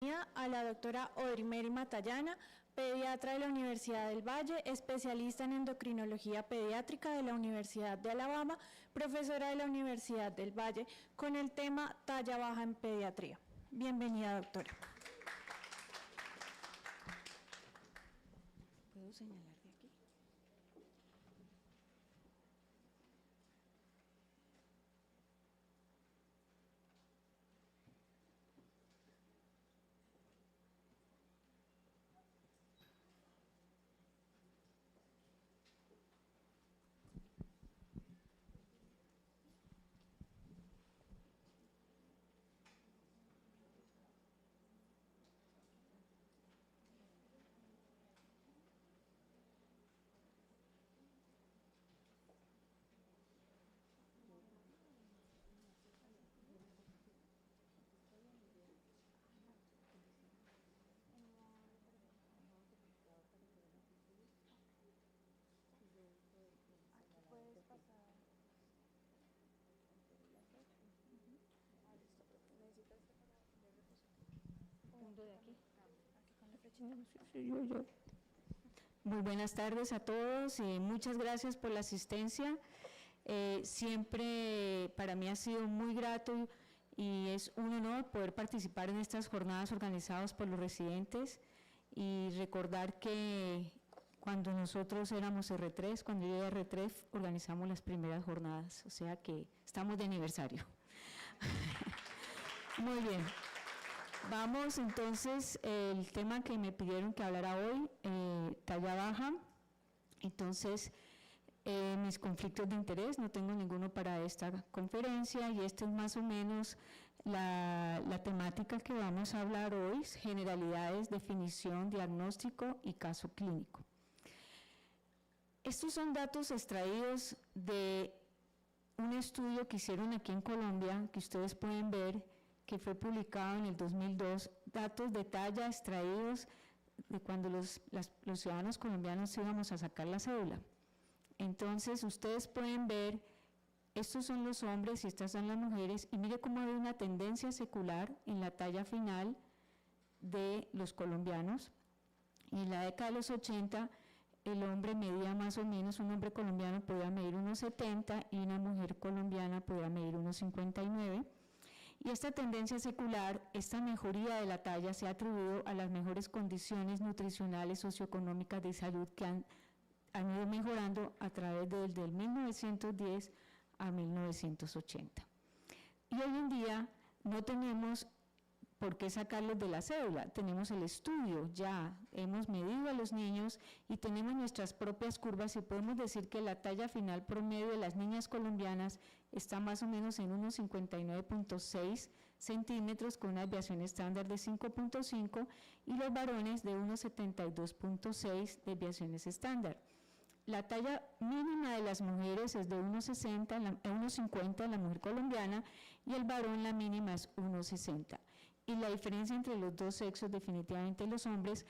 A la doctora Odrimeri Matallana, pediatra de la Universidad del Valle, especialista en endocrinología pediátrica de la Universidad de Alabama, profesora de la Universidad del Valle, con el tema talla baja en pediatría. Bienvenida, doctora. ¿Puedo señalar de aquí? Puedes pasar. ¿Necesitas punto de aquí? Aquí con la flechita. Muy buenas tardes a todos y muchas gracias por la asistencia. Siempre para mí ha sido muy grato y es un honor poder participar en estas jornadas organizadas por los residentes y recordar que cuando nosotros éramos R3, cuando yo era R3, organizamos las primeras jornadas, o sea que estamos de aniversario. Muy bien. Vamos entonces, el tema que me pidieron que hablara hoy, talla baja. Entonces, mis conflictos de interés, no tengo ninguno para esta conferencia y esta es más o menos la temática que vamos a hablar hoy, generalidades, definición, diagnóstico y caso clínico. Estos son datos extraídos de un estudio que hicieron aquí en Colombia, que ustedes pueden ver, que fue publicado en el 2002, datos de talla extraídos de cuando los ciudadanos colombianos íbamos a sacar la cédula. Entonces, ustedes pueden ver, estos son los hombres y estas son las mujeres, y mire cómo hay una tendencia secular en la talla final de los colombianos. Y en la década de los 80, el hombre medía más o menos, un hombre colombiano podía medir 1,70 y una mujer colombiana podía medir 1,59. Y esta tendencia secular, esta mejoría de la talla se ha atribuido a las mejores condiciones nutricionales, socioeconómicas de salud que han ido mejorando a través desde el 1910 a 1980. Y hoy en día no tenemos por qué sacarlos de la cédula, tenemos el estudio, ya hemos medido a los niños y tenemos nuestras propias curvas y podemos decir que la talla final promedio de las niñas colombianas está más o menos en unos 59,6 centímetros con una desviación estándar de 5,5 y los varones de unos 72,6 desviaciones estándar. La talla mínima de las mujeres es de 1,50 la mujer colombiana y el varón la mínima es 1,60. Y la diferencia entre los dos sexos, definitivamente los hombres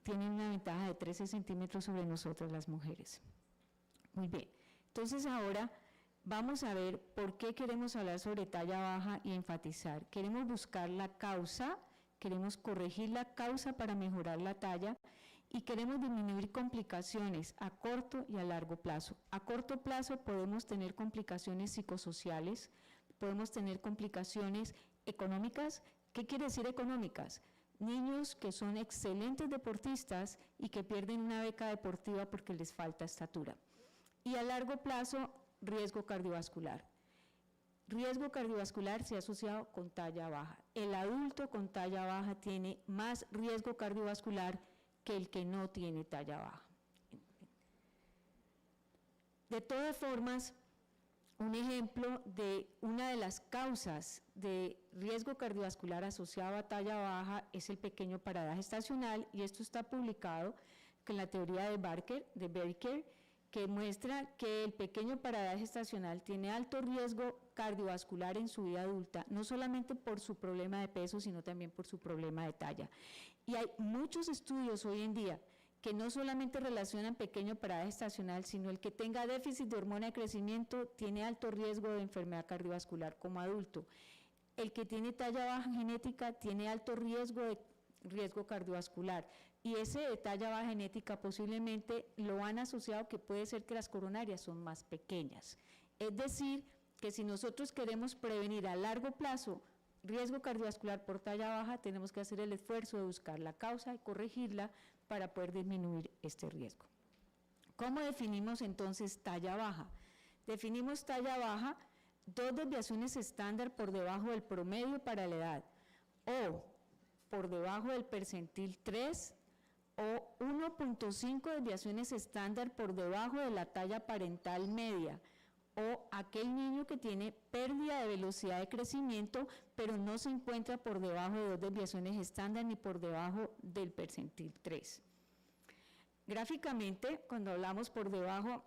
tienen una ventaja de 13 centímetros sobre nosotras las mujeres. Muy bien, entonces ahora vamos a ver por qué queremos hablar sobre talla baja y enfatizar. Queremos buscar la causa, queremos corregir la causa para mejorar la talla y queremos disminuir complicaciones a corto y a largo plazo. A corto plazo podemos tener complicaciones psicosociales, podemos tener complicaciones económicas. ¿Qué quiere decir económicas? Niños que son excelentes deportistas y que pierden una beca deportiva porque les falta estatura. Y a largo plazo, riesgo cardiovascular. Riesgo cardiovascular se ha asociado con talla baja. El adulto con talla baja tiene más riesgo cardiovascular que el que no tiene talla baja. De todas formas, un ejemplo de una de las causas de riesgo cardiovascular asociado a talla baja es el pequeño paradaje estacional y esto está publicado en la teoría de Barker, que muestra que el pequeño paradaje estacional tiene alto riesgo cardiovascular en su vida adulta, no solamente por su problema de peso, sino también por su problema de talla. Y hay muchos estudios hoy en día que no solamente relacionan pequeño paradaje estacional, sino el que tenga déficit de hormona de crecimiento tiene alto riesgo de enfermedad cardiovascular como adulto. El que tiene talla baja genética tiene alto riesgo riesgo cardiovascular. Y ese de talla baja genética posiblemente lo han asociado que puede ser que las coronarias son más pequeñas. Es decir, que si nosotros queremos prevenir a largo plazo riesgo cardiovascular por talla baja, tenemos que hacer el esfuerzo de buscar la causa y corregirla para poder disminuir este riesgo. ¿Cómo definimos entonces talla baja? Definimos talla baja, 2 desviaciones estándar por debajo del promedio para la edad, o por debajo del percentil 3, o 1.5 desviaciones estándar por debajo de la talla parental media, o aquel niño que tiene pérdida de velocidad de crecimiento, pero no se encuentra por debajo de 2 desviaciones estándar ni por debajo del percentil 3. Gráficamente, cuando hablamos por debajo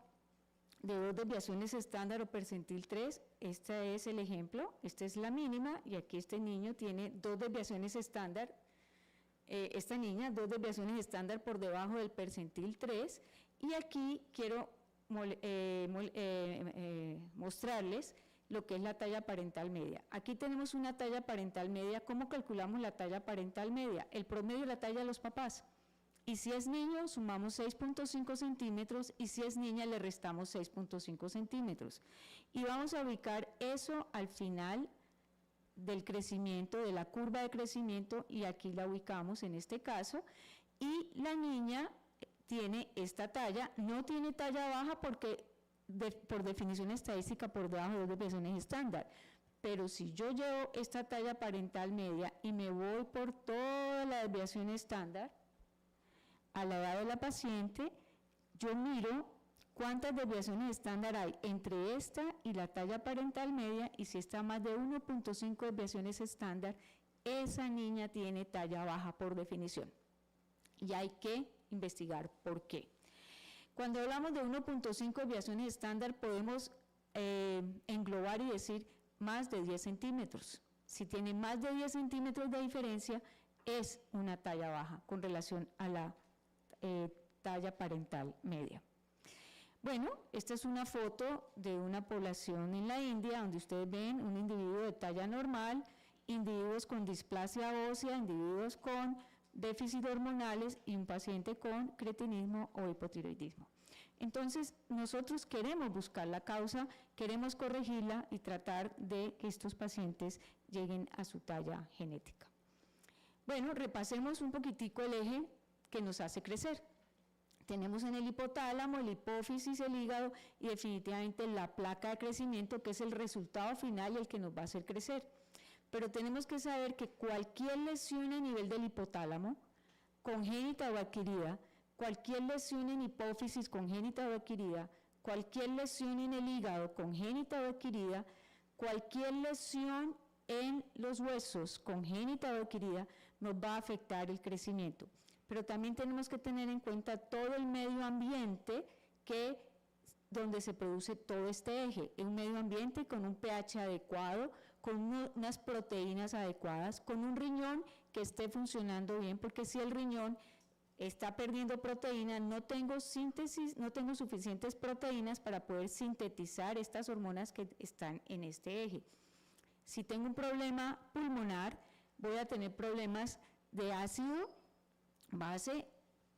de 2 desviaciones estándar o percentil 3, este es el ejemplo, esta es la mínima, y aquí este niño tiene 2 desviaciones estándar, esta niña 2 desviaciones estándar por debajo del percentil 3, y aquí quiero mostrarles lo que es la talla parental media. Aquí tenemos una talla parental media. ¿Cómo calculamos la talla parental media? El promedio de la talla de los papás. Y si es niño, sumamos 6.5 centímetros, y si es niña, le restamos 6.5 centímetros. Y vamos a ubicar eso al final del crecimiento, de la curva de crecimiento, y aquí la ubicamos en este caso, y la niña tiene esta talla, no tiene talla baja porque por definición estadística por debajo de 2 desviaciones estándar, pero si yo llevo esta talla parental media y me voy por toda la desviación estándar, a la edad de la paciente, yo miro cuántas desviaciones estándar hay entre esta y la talla parental media, y si está más de 1.5 desviaciones estándar, esa niña tiene talla baja por definición. Y hay que investigar por qué. Cuando hablamos de 1.5 desviaciones estándar, podemos englobar y decir más de 10 centímetros. Si tiene más de 10 centímetros de diferencia, es una talla baja con relación a la talla parental media. Bueno, esta es una foto de una población en la India, donde ustedes ven un individuo de talla normal, individuos con displasia ósea, individuos con déficit hormonales y un paciente con cretinismo o hipotiroidismo. Entonces, nosotros queremos buscar la causa, queremos corregirla y tratar de que estos pacientes lleguen a su talla genética. Bueno, repasemos un poquitico el eje que nos hace crecer. Tenemos en el hipotálamo, el hipófisis, el hígado y definitivamente la placa de crecimiento, que es el resultado final y el que nos va a hacer crecer. Pero tenemos que saber que cualquier lesión a nivel del hipotálamo, congénita o adquirida, cualquier lesión en hipófisis congénita o adquirida, cualquier lesión en el hígado congénita o adquirida, cualquier lesión en los huesos congénita o adquirida, nos va a afectar el crecimiento. Pero también tenemos que tener en cuenta todo el medio ambiente donde se produce todo este eje, un medio ambiente con un pH adecuado, con unas proteínas adecuadas, con un riñón que esté funcionando bien, porque si el riñón está perdiendo proteína, no tengo suficientes proteínas para poder sintetizar estas hormonas que están en este eje. Si tengo un problema pulmonar, voy a tener problemas de ácido, base,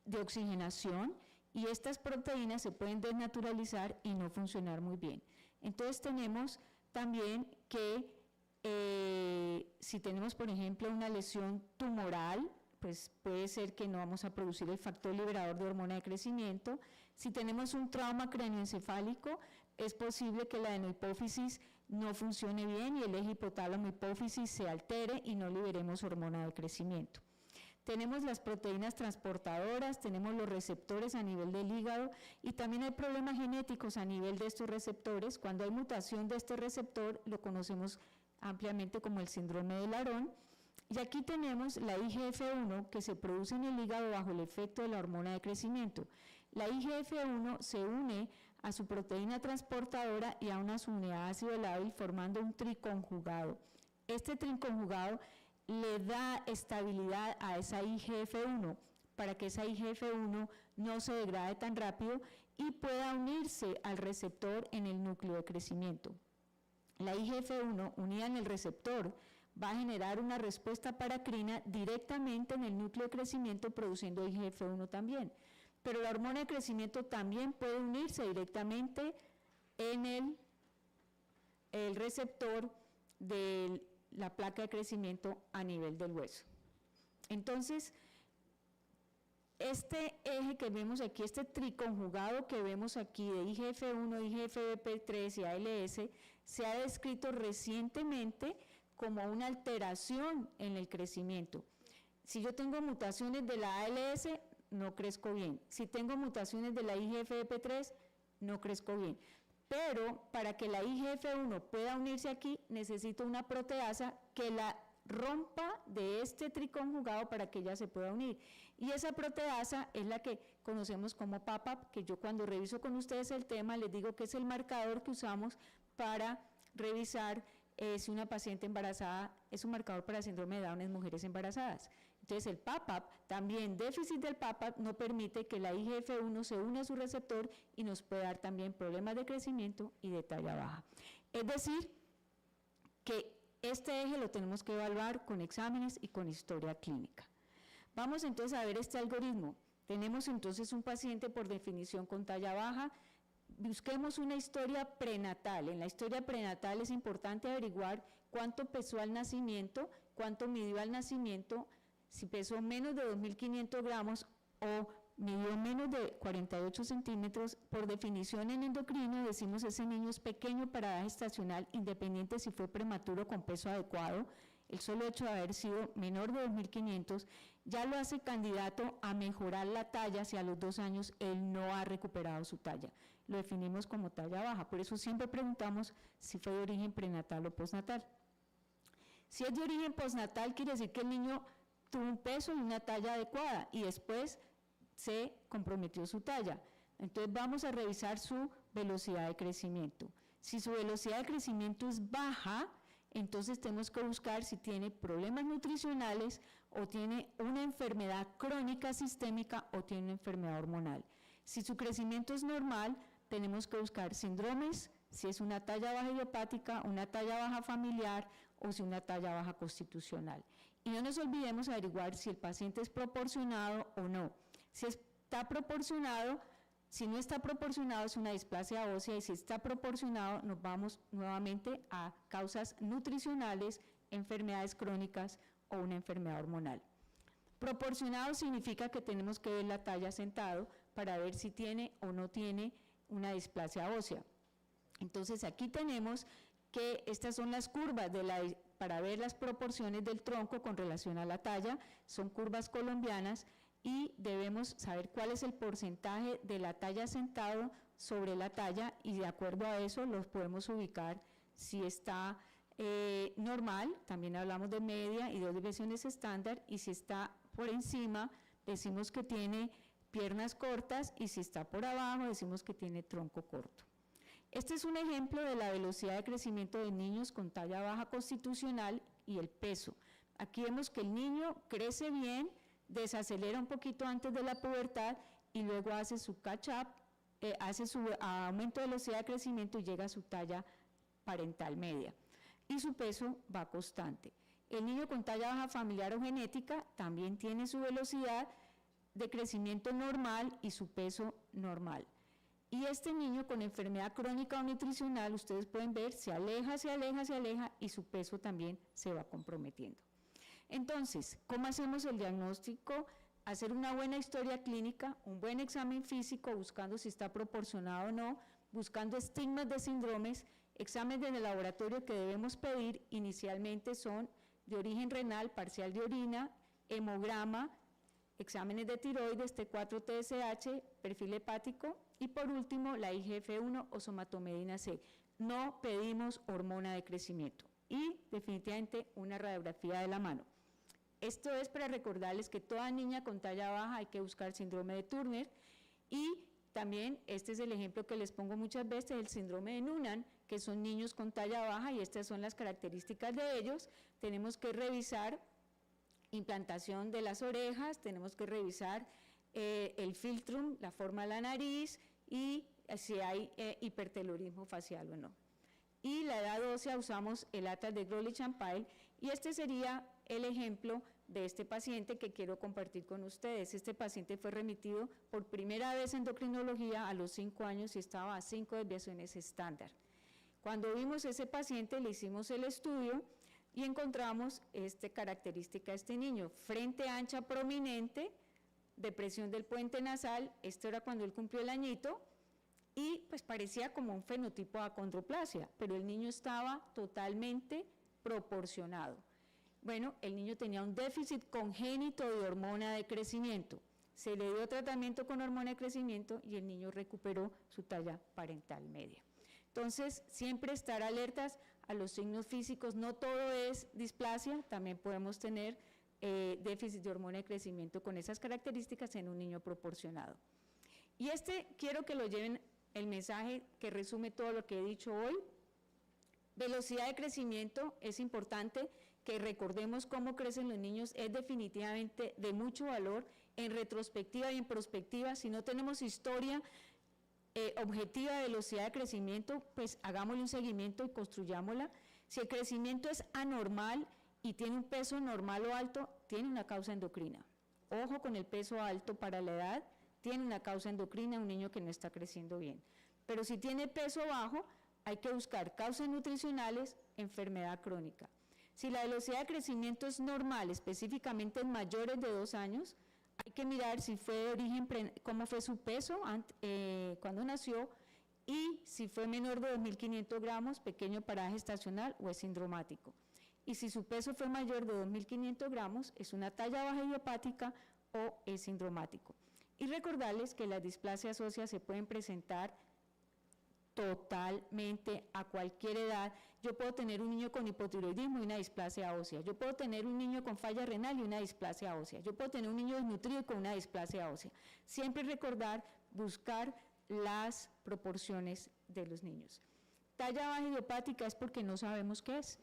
de oxigenación, y estas proteínas se pueden desnaturalizar y no funcionar muy bien. Entonces tenemos también que si tenemos, por ejemplo, una lesión tumoral, pues puede ser que no vamos a producir el factor liberador de hormona de crecimiento. Si tenemos un trauma craneoencefálico, es posible que la adenohipófisis no funcione bien y el eje hipotálamo-hipófisis se altere y no liberemos hormona de crecimiento. Tenemos las proteínas transportadoras, tenemos los receptores a nivel del hígado y también hay problemas genéticos a nivel de estos receptores. Cuando hay mutación de este receptor, lo conocemos ampliamente como el síndrome de Laron. Y aquí tenemos la IGF-1 que se produce en el hígado bajo el efecto de la hormona de crecimiento. La IGF-1 se une a su proteína transportadora y a una subunidad ácido lábil formando un triconjugado. Este triconjugado le da estabilidad a esa IGF-1 para que esa IGF-1 no se degrade tan rápido y pueda unirse al receptor en el núcleo de crecimiento. La IGF-1 unida en el receptor va a generar una respuesta paracrina directamente en el núcleo de crecimiento produciendo IGF-1 también. Pero la hormona de crecimiento también puede unirse directamente en el receptor de la placa de crecimiento a nivel del hueso. Entonces, este eje que vemos aquí, este triconjugado que vemos aquí de IGF-1, IGF-BP3 y ALS, se ha descrito recientemente como una alteración en el crecimiento. Si yo tengo mutaciones de la ALS, no crezco bien. Si tengo mutaciones de la IGF-BP3, no crezco bien. Pero para que la IGF-1 pueda unirse aquí, necesito una proteasa que la rompa de este triconjugado para que ella se pueda unir. Y esa proteasa es la que conocemos como PAPAP, que yo cuando reviso con ustedes el tema les digo que es el marcador que usamos para revisar si una paciente embarazada es un marcador para síndrome de Down en mujeres embarazadas. Entonces el PAPAP, también déficit del PAPAP no permite que la IGF-1 se una a su receptor y nos puede dar también problemas de crecimiento y de talla baja. Es decir, que este eje lo tenemos que evaluar con exámenes y con historia clínica. Vamos entonces a ver este algoritmo. Tenemos entonces un paciente por definición con talla baja. Busquemos una historia prenatal. En la historia prenatal es importante averiguar cuánto pesó al nacimiento, cuánto midió al nacimiento, si pesó menos de 2.500 gramos o midió menos de 48 centímetros. Por definición en endocrino decimos ese niño es pequeño para edad gestacional, independiente si fue prematuro con peso adecuado. El solo hecho de haber sido menor de 2.500 ya lo hace candidato a mejorar la talla si a los 2 años él no ha recuperado su talla. Lo definimos como talla baja, por eso siempre preguntamos si fue de origen prenatal o postnatal. Si es de origen postnatal, quiere decir que el niño tuvo un peso y una talla adecuada y después se comprometió su talla. Entonces vamos a revisar su velocidad de crecimiento. Si su velocidad de crecimiento es baja, entonces tenemos que buscar si tiene problemas nutricionales o tiene una enfermedad crónica sistémica o tiene una enfermedad hormonal. Si su crecimiento es normal, tenemos que buscar síndromes, si es una talla baja idiopática, una talla baja familiar o si una talla baja constitucional. Y no nos olvidemos averiguar si el paciente es proporcionado o no. Si está proporcionado, si no está proporcionado es una displasia ósea y si está proporcionado nos vamos nuevamente a causas nutricionales, enfermedades crónicas o una enfermedad hormonal. Proporcionado significa que tenemos que ver la talla sentado para ver si tiene o no tiene una displasia ósea. Entonces aquí tenemos que estas son las curvas para ver las proporciones del tronco con relación a la talla, son curvas colombianas y debemos saber cuál es el porcentaje de la talla sentado sobre la talla y de acuerdo a eso los podemos ubicar si está normal, también hablamos de media y de desviaciones estándar, y si está por encima decimos que tiene piernas cortas y si está por abajo decimos que tiene tronco corto. Este es un ejemplo de la velocidad de crecimiento de niños con talla baja constitucional y el peso. Aquí vemos que el niño crece bien, desacelera un poquito antes de la pubertad y luego hace su catch-up, hace su aumento de velocidad de crecimiento y llega a su talla parental media. Y su peso va constante. El niño con talla baja familiar o genética también tiene su velocidad de crecimiento normal y su peso normal. Y este niño con enfermedad crónica o nutricional, ustedes pueden ver, se aleja, se aleja, se aleja y su peso también se va comprometiendo. Entonces, ¿cómo hacemos el diagnóstico? Hacer una buena historia clínica, un buen examen físico, buscando si está proporcionado o no, buscando estigmas de síndromes. Exámenes en el laboratorio que debemos pedir inicialmente son de origen renal, parcial de orina, hemograma, exámenes de tiroides, T4-TSH, perfil hepático y por último la IGF-1 o somatomedina C. No pedimos hormona de crecimiento y definitivamente una radiografía de la mano. Esto es para recordarles que toda niña con talla baja hay que buscar síndrome de Turner y también este es el ejemplo que les pongo muchas veces, el síndrome de Noonan, que son niños con talla baja y estas son las características de ellos. Tenemos que revisar implantación de las orejas, tenemos que revisar el filtrum, la forma de la nariz y si hay hipertelorismo facial o no. Y la edad ósea usamos el atlas de Grollich-Champaille Y este sería el ejemplo de este paciente que quiero compartir con ustedes. Este paciente fue remitido por primera vez a endocrinología a los 5 años y estaba a 5 desviaciones estándar. Cuando vimos ese paciente, le hicimos el estudio y encontramos esta característica de este niño: frente ancha prominente, depresión del puente nasal, esto era cuando él cumplió el añito, y pues parecía como un fenotipo de acondroplasia, pero el niño estaba totalmente proporcionado. Bueno, el niño tenía un déficit congénito de hormona de crecimiento, se le dio tratamiento con hormona de crecimiento y el niño recuperó su talla parental media. Entonces, siempre estar alertas a los signos físicos, no todo es displasia, también podemos tener déficit de hormona de crecimiento con esas características en un niño proporcionado. Y quiero que lo lleven el mensaje que resume todo lo que he dicho hoy. Velocidad de crecimiento, es importante que recordemos cómo crecen los niños, es definitivamente de mucho valor en retrospectiva y en prospectiva. Si no tenemos historia objetiva de velocidad de crecimiento, pues hagámosle un seguimiento y construyámosla. Si el crecimiento es anormal y tiene un peso normal o alto, tiene una causa endocrina. Ojo con el peso alto para la edad, tiene una causa endocrina, un niño que no está creciendo bien. Pero si tiene peso bajo, hay que buscar causas nutricionales, enfermedad crónica. Si la velocidad de crecimiento es normal, específicamente en mayores de 2 años, hay que mirar si fue de origen, cómo fue su peso cuando nació, y si fue menor de 2.500 gramos, pequeño parada gestacional o es sindromático. Y si su peso fue mayor de 2.500 gramos, es una talla baja idiopática o es sindromático. Y recordarles que las displasias óseas se pueden presentar totalmente a cualquier edad. Yo puedo tener un niño con hipotiroidismo y una displasia ósea, yo puedo tener un niño con falla renal y una displasia ósea, yo puedo tener un niño desnutrido con una displasia ósea. Siempre recordar, buscar las proporciones de los niños. Talla baja idiopática es porque no sabemos qué es.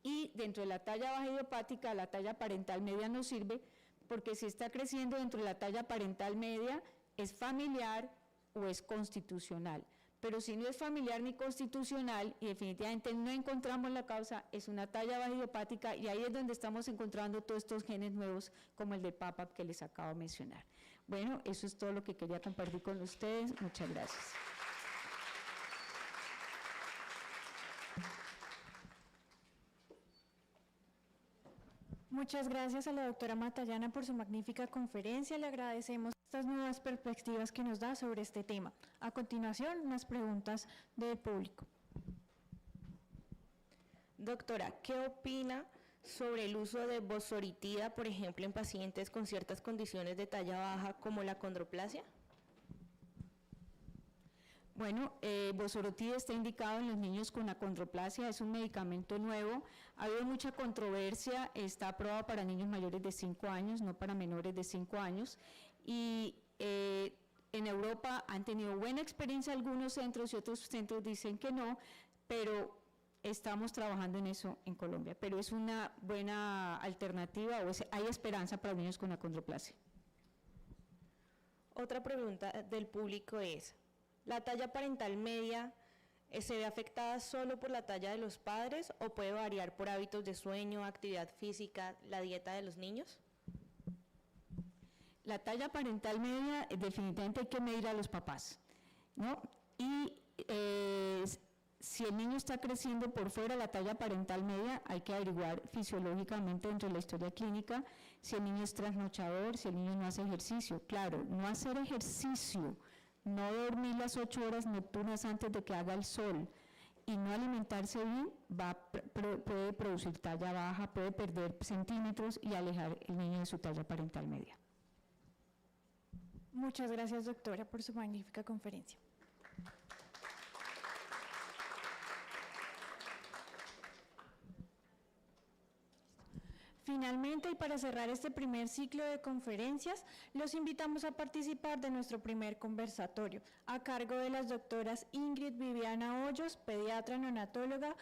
Y dentro de la talla baja idiopática, la talla parental media nos sirve porque si está creciendo dentro de la talla parental media, es familiar o es constitucional. Pero si no es familiar ni constitucional y definitivamente no encontramos la causa, es una talla baja idiopática, y ahí es donde estamos encontrando todos estos genes nuevos como el de PAPAP que les acabo de mencionar. Bueno, eso es todo lo que quería compartir con ustedes. Muchas gracias. Muchas gracias a la doctora Matallana por su magnífica conferencia. Le agradecemos estas nuevas perspectivas que nos da sobre este tema. A continuación, unas preguntas del público. Doctora, ¿qué opina sobre el uso de bosoritida, por ejemplo, en pacientes con ciertas condiciones de talla baja como la acondroplasia? Bueno, bosorotida está indicado en los niños con acondroplasia, es un medicamento nuevo, ha habido mucha controversia, está aprobado para niños mayores de 5 años, no para menores de 5 años, y en Europa han tenido buena experiencia algunos centros y otros centros dicen que no, pero estamos trabajando en eso en Colombia, pero es una buena alternativa, hay esperanza para niños con acondroplasia. Otra pregunta del público es: ¿la talla parental media se ve afectada solo por la talla de los padres o puede variar por hábitos de sueño, actividad física, la dieta de los niños? La talla parental media definitivamente hay que medir a los papás, ¿no? Y si el niño está creciendo por fuera de la talla parental media, hay que averiguar fisiológicamente dentro de la historia clínica si el niño es trasnochador, si el niño no hace ejercicio. Claro, no hacer ejercicio, no dormir las 8 horas nocturnas antes de que haga el sol y no alimentarse bien puede producir talla baja, puede perder centímetros y alejar el niño de su talla parental media. Muchas gracias, doctora, por su magnífica conferencia. Finalmente, y para cerrar este primer ciclo de conferencias, los invitamos a participar de nuestro primer conversatorio, a cargo de las doctoras Ingrid Viviana Hoyos, pediatra neonatóloga,